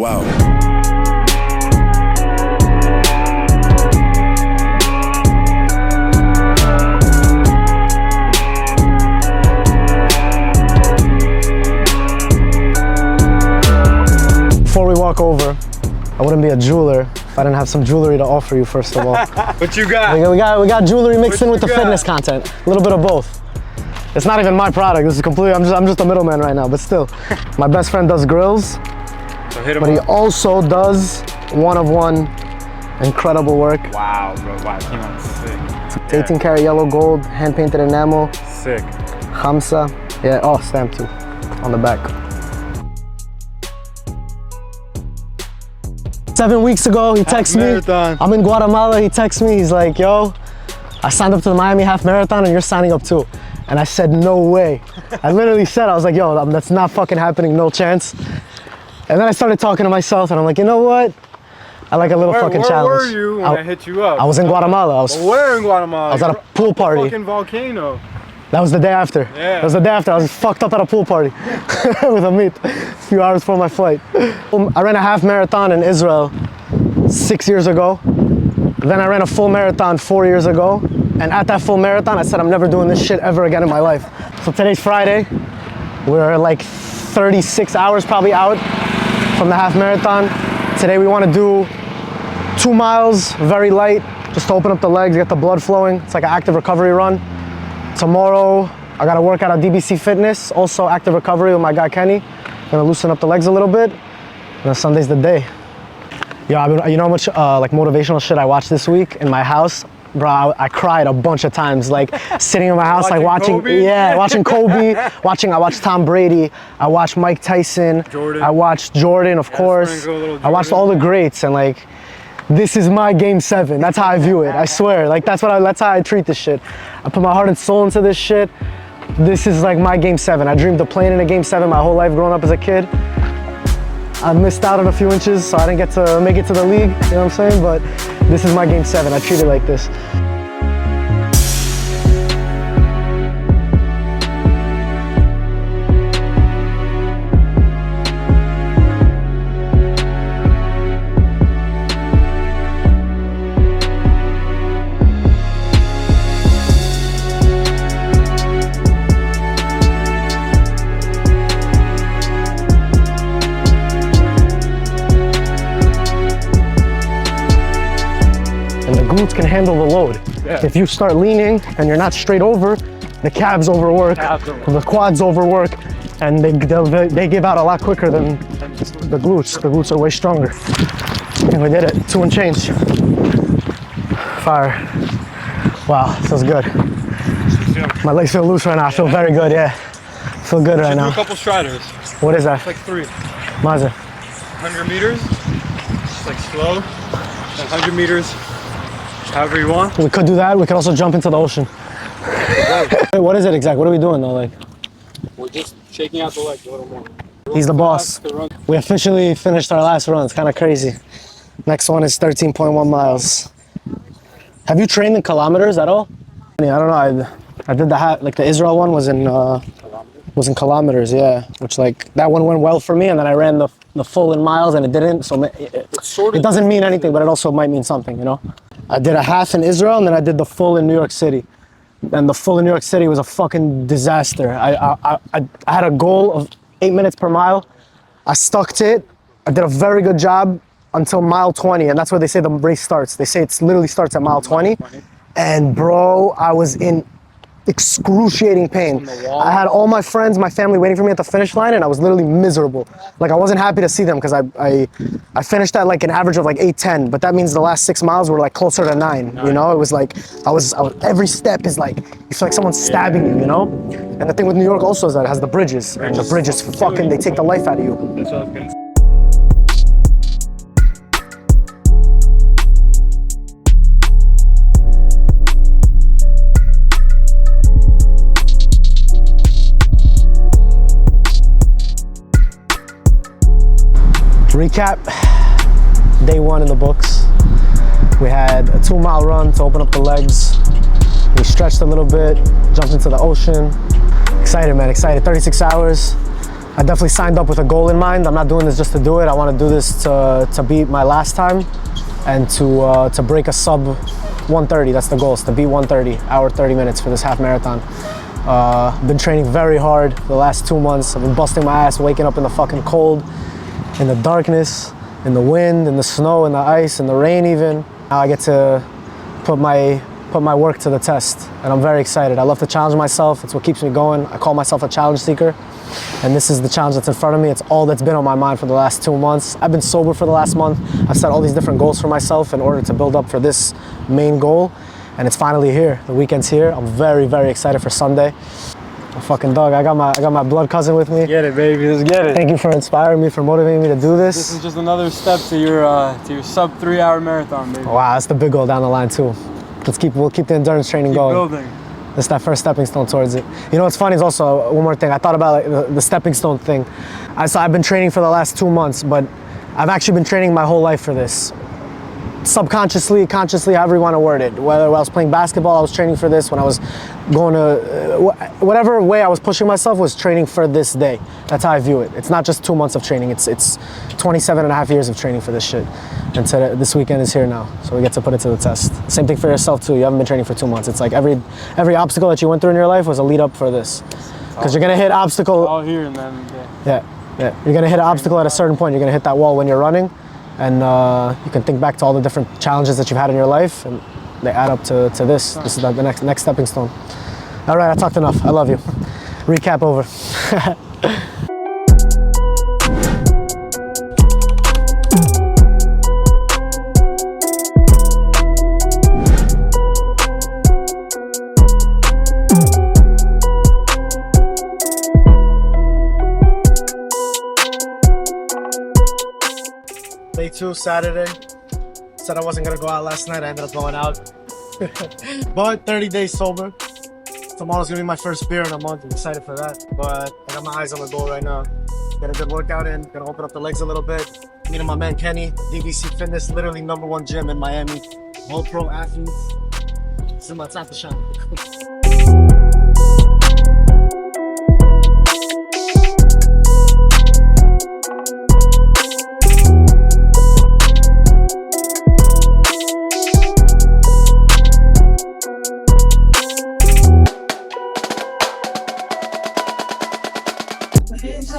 Shoutout. Before we walk over, I wouldn't be a jeweler if I didn't have some jewelry to offer you, first of all. What you got? We got jewelry mixed in with the fitness content. A little bit of both. It's not even my product. This is completely, I'm just a middleman right now, but still. My best friend does grills, So hit him but he up. also does one-of-one incredible work. Wow, bro. Wow, came out sick. 18 karat yellow gold, hand-painted enamel, Sick. Khamsa. Yeah, oh, stamp too, on the back. 7 weeks ago, he texts me, marathon. I'm in Guatemala, he texts me, he's like, yo, I signed up to the Miami half marathon and you're signing up too. And I said, no way. I literally said, I was like, yo, that's not fucking happening, no chance. And then I started talking to myself and I'm like, you know what? I like a little fucking challenge. Where were you when I hit you up? I was in Guatemala. Where in Guatemala? I was at a pool party. Fucking volcano. That was the day after. Yeah. That was the day after. I was fucked up at a pool party with Amit a few hours before my flight. I ran a half marathon in Israel 6 years ago. Then I ran a full marathon 4 years ago. And at that full marathon, I said, I'm never doing this shit ever again in my life. So today's Friday. We're like 36 hours probably out from the half marathon. Today we want to do 2 miles, very light, just to open up the legs, get the blood flowing. It's like an active recovery run. Tomorrow, I gotta work out at DBC Fitness, also active recovery with my guy Kenny. Gonna loosen up the legs a little bit. And then Sunday's the day. Yo, you know how much like motivational shit I watched this week in my house? Bro, I cried a bunch of times, like sitting in my house, like watching Kobe? Yeah, watching Kobe, I watched Tom Brady, I watched Mike Tyson, Jordan. I watched Jordan, of course. sprinkle a little I watched Jordan. all the greats, and like, this is my game 7. That's how I view it. I swear. Like that's how I treat this shit. I put my heart and soul into this shit. This is like my game 7. I dreamed of playing in a game 7 my whole life growing up as a kid. I missed out on a few inches, so I didn't get to make it to the league, you know what I'm saying? But this is my game 7. I treat it like this. Glutes can handle the load. Yeah. If you start leaning and you're not straight over, the calves overwork, the quads overwork, and they give out a lot quicker than the glutes. The glutes are way stronger. And we did it, 2 and change. Fire. Wow, feels good. My legs feel loose right now. I feel very good, yeah. Feel good right now. Do a couple striders. What is that? It's like 3. Maza. 100 meters, just like slow, and 100 meters, however you want. We could do that. We could also jump into the ocean. Wait, what is it exactly? What are we doing though? Like, We're just shaking out the legs a little more. he's the boss. We officially finished our last run. It's kind of crazy. Next one is 13.1 miles. Have you trained in kilometers at all? I don't know. I did the Israel one was in kilometers, yeah. Which like that one went well for me, and then I ran the full in miles and it didn't. So it doesn't mean anything, but it also might mean something, you know. I did a half in Israel and then I did the full in New York City. And the full in New York City was a fucking disaster. I had a goal of 8 minutes per mile. I stuck to it. I did a very good job until mile 20, and that's where they say the race starts. They say it literally starts at mile 20. And bro, I was in excruciating pain. I had all my friends, my family waiting for me at the finish line, and I was literally miserable. Like I wasn't happy to see them because I finished at like an average of like 8:10, but that means the last 6 miles were like closer to 9. You know, it was like I was every step is like you feel like someone's stabbing you. You know, and the thing with New York also is that it has the bridges, and the bridges fucking they take the life out of you. That's what I was gonna say. Recap, day 1 in the books. We had a 2-mile run to open up the legs. We stretched a little bit, jumped into the ocean. Excited, man, excited. 36 hours. I definitely signed up with a goal in mind. I'm not doing this just to do it. I want to do this to beat my last time and to break a sub 130. That's the goal, is to beat 130, hour 30 minutes for this half marathon. Been training very hard for the last 2 months. I've been busting my ass, waking up in the fucking cold, in the darkness, in the wind, in the snow, in the ice, in the rain even. Now I get to put my work to the test, and I'm very excited. I love to challenge myself. It's what keeps me going. I call myself a challenge seeker, and this is the challenge that's in front of me. It's all that's been on my mind for the last 2 months. I've been sober for the last month. I've set all these different goals for myself in order to build up for this main goal, and it's finally here. The weekend's here. I'm very, very excited for Sunday. Fucking dog, I got my blood cousin with me. Get it, baby. Let's get it. Thank you for inspiring me, for motivating me to do this. This is just another step to your sub 3 hour marathon, baby. Wow, that's the big goal down the line too. We'll keep the endurance training going. Building. It's that first stepping stone towards it. You know what's funny is also one more thing. I thought about like, the stepping stone thing. I've been training for the last 2 months, but I've actually been training my whole life for this. Subconsciously, consciously, however you want to word it. Whether I was playing basketball, I was training for this. When I was going to, whatever way I was pushing myself was training for this day. That's how I view it. It's not just 2 months of training. It's 27 and a half years of training for this shit. And today, this weekend is here now. So we get to put it to the test. Same thing for yourself too. You haven't been training for 2 months. It's like every obstacle that you went through in your life was a lead up for this. Because you're going to hit obstacle. All here and then. Yeah. You're going to hit an obstacle at a certain point. You're going to hit that wall when you're running. And you can think back to all the different challenges that you've had in your life, and they add up to this. This is the next stepping stone. All right, I talked enough. I love you. Recap over. Day 2, Saturday. Said I wasn't gonna go out last night. I ended up going out. But 30 days sober. Tomorrow's gonna be my first beer in a month. I'm excited for that. But I got my eyes on the goal right now. Get a good workout in. Gonna open up the legs a little bit. Meeting my man Kenny, DBC Fitness, literally #1 gym in Miami. All pro athletes. This is my time to shine.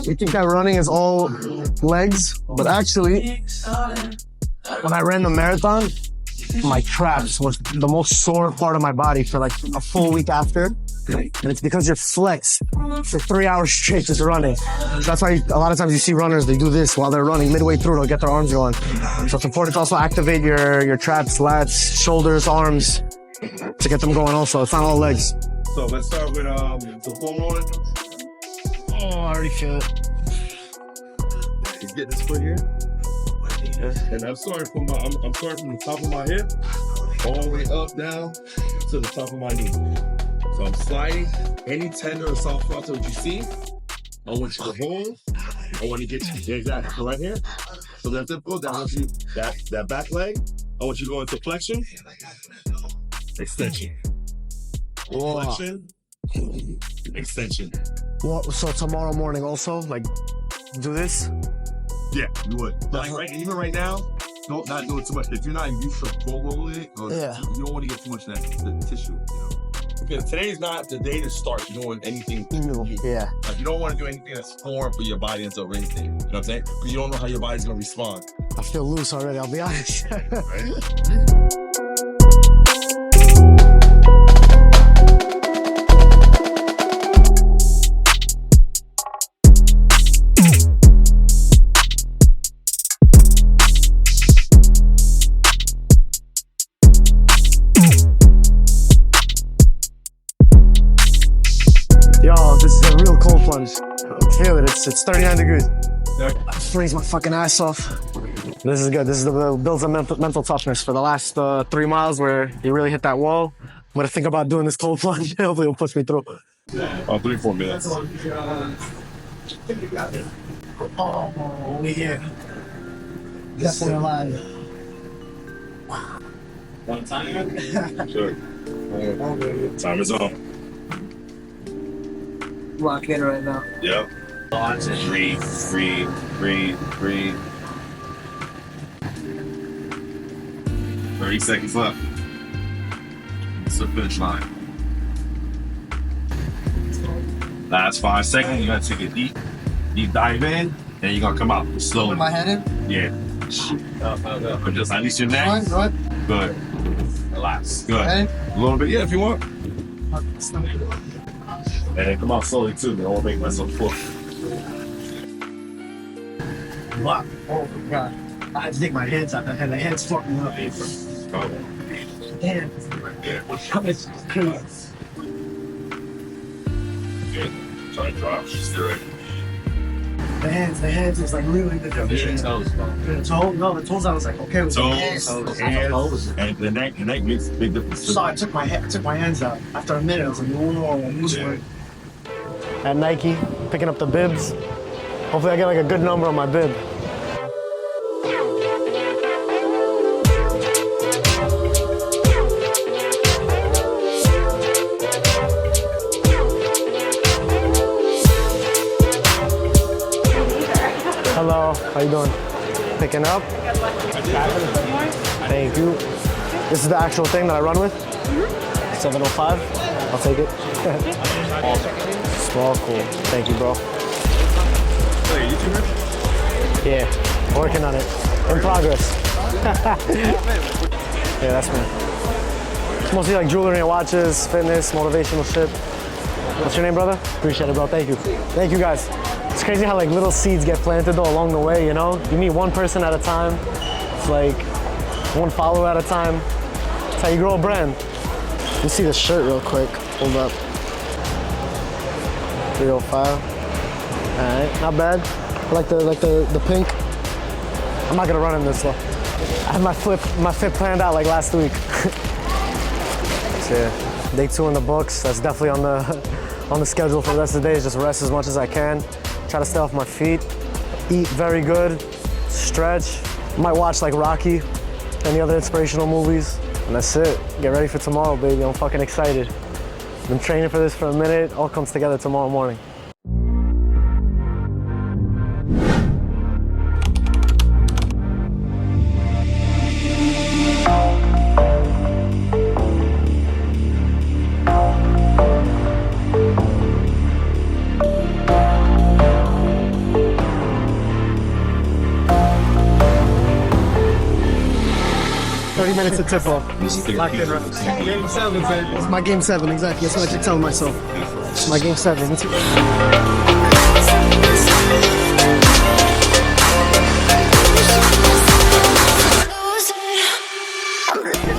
You think that running is all legs, but actually, when I ran the marathon, my traps was the most sore part of my body for like a full week after. And it's because you're flexed for 3 hours straight just running. So that's why a lot of times you see runners, they do this while they're running. Midway through, they'll get their arms going. So it's important to also activate your traps, lats, shoulders, arms to get them going also. It's not all legs. So let's start with the foam rolling. Oh, I already feel it. You get this foot here. And I'm starting from the top of my hip all the way up down to the top of my knee. So I'm sliding any tender or soft spot that you see. I want you to hold. I want to get you exactly. So right here. So that's it. Go down. That back leg. I want you to go into flexion. Extension. Flexion. Extension. Well, so tomorrow morning also, like, do this? Yeah, you would. Even right now, don't not do it too much. If you're not used to full rolling it, or Yeah. you don't want to get too much of that tissue, you know. Because today's not the day to start doing anything new. Yeah. Like, you don't want to do anything that's foreign for your body until anything. You know what I'm saying? Because you don't know how your body's gonna respond. I feel loose already, I'll be honest. Yo, this is a real cold plunge. I feel it, it's 39 degrees. Yeah. I freeze my fucking ass off. This is good. This is the builds a mental toughness for the last 3 miles where you really hit that wall. I'm gonna think about doing this cold plunge. Hopefully it'll push me through. 3-4 minutes. Oh, we here. Definitely alive. One time? Sure. Time is on. Locked in right now. Yep. Breathe, breathe, breathe, breathe. 30 seconds left. It's the finish line. Last 5 seconds, you gotta take a deep dive in, and you're gonna come out slowly. Put my head in? Yeah. But just at least your neck. Go ahead. Good. Relax. Good. Ready? A little bit, yeah, if you want. And then come out slowly too. I don't want to make myself full. Wow. Oh my god. I had to take my hands out and the hands fucking up. Damn. It's crazy. Good. Try to drop. Just do it. The hands is like really the The toes. The toe? No, the toes I was like, okay with the hands. Toes, and the neck makes a big difference. So I took my hands out. After a minute, I was like, whoa, yeah. At Nike, picking up the bibs. Hopefully I get like a good number on my bib. Hello, how you doing? Picking up? Thank you. This is the actual thing that I run with? 705? I'll take it. Small, cool. Thank you, bro. Are you a YouTuber? Yeah, working on it. In progress. Yeah, that's me. It's mostly like jewelry and watches, fitness, motivational shit. What's your name, brother? Appreciate it, bro. Thank you. Thank you, guys. It's crazy how like little seeds get planted though along the way, you know? You meet one person at a time. It's like one follower at a time. That's how you grow a brand. Let me see this shirt real quick. Hold up. 305. Alright, not bad. I like the pink. I'm not gonna run in this though. I had my fit planned out like last week. So yeah, day 2 in the books. That's definitely on the schedule for the rest of the day. Is just rest as much as I can. Try to stay off my feet. Eat very good. Stretch. Might watch like Rocky, any other inspirational movies, and that's it. Get ready for tomorrow, baby. I'm fucking excited. Been training for this for a minute. All comes together tomorrow morning. 30 minutes to tip off. Locked in, right? Game 7, baby. It's my game 7, exactly. That's what I keep telling myself. It's my game 7.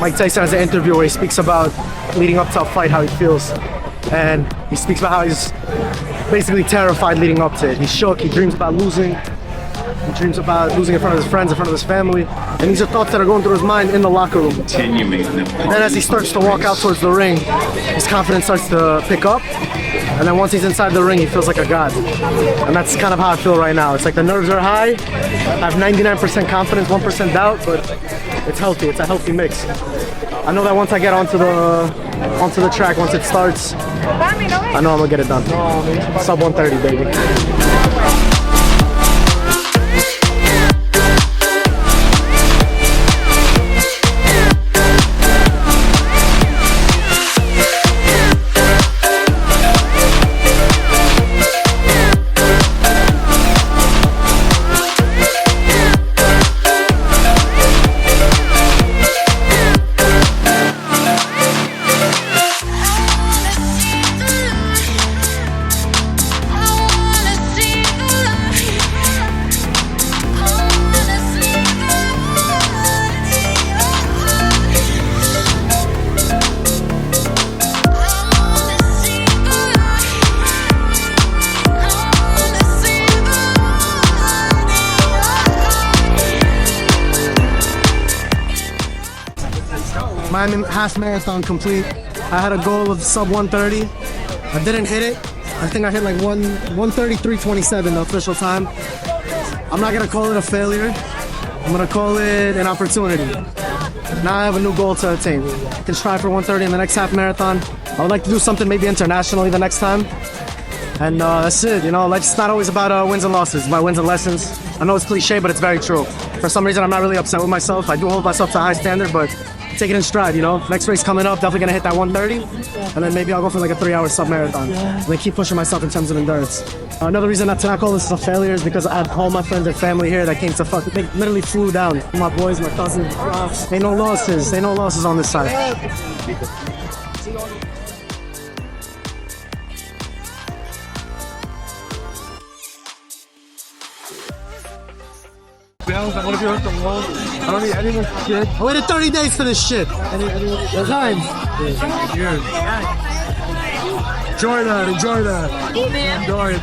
Mike Tyson has an interview where he speaks about leading up to a fight, how he feels. And he speaks about how he's basically terrified leading up to it. He's shook, he dreams about losing. He dreams about losing in front of his friends, in front of his family. And these are thoughts that are going through his mind in the locker room. And then as he starts to walk out towards the ring, his confidence starts to pick up. And then once he's inside the ring, he feels like a god. And that's kind of how I feel right now. It's like the nerves are high. I have 99% confidence, 1% doubt, but it's healthy. It's a healthy mix. I know that once I get onto the track, once it starts, I know I'm gonna get it done. Sub 130, baby. Miami half marathon complete. I had a goal of sub 130. I didn't hit it. I think I hit like 133.27, the official time. I'm not gonna call it a failure. I'm gonna call it an opportunity. Now I have a new goal to attain. I can strive for 130 in the next half marathon. I would like to do something maybe internationally the next time. And that's it, you know, life's not always about wins and losses, it's about wins and lessons. I know it's cliche, but it's very true. For some reason, I'm not really upset with myself. I do hold myself to a high standard, but take it in stride, you know. Next race coming up, definitely gonna hit that 130, and then maybe I'll go for like a 3-hour sub-marathon. And then keep pushing myself in terms of endurance. Another reason not to not call this a failure is because I had all my friends and family here that came to fuck. They literally flew down. My boys, my cousins. Ain't no losses on this side. I want to be on the wall. I don't need any more shit. I waited 30 days for this shit. Time. Enjoy that. Enjoy it.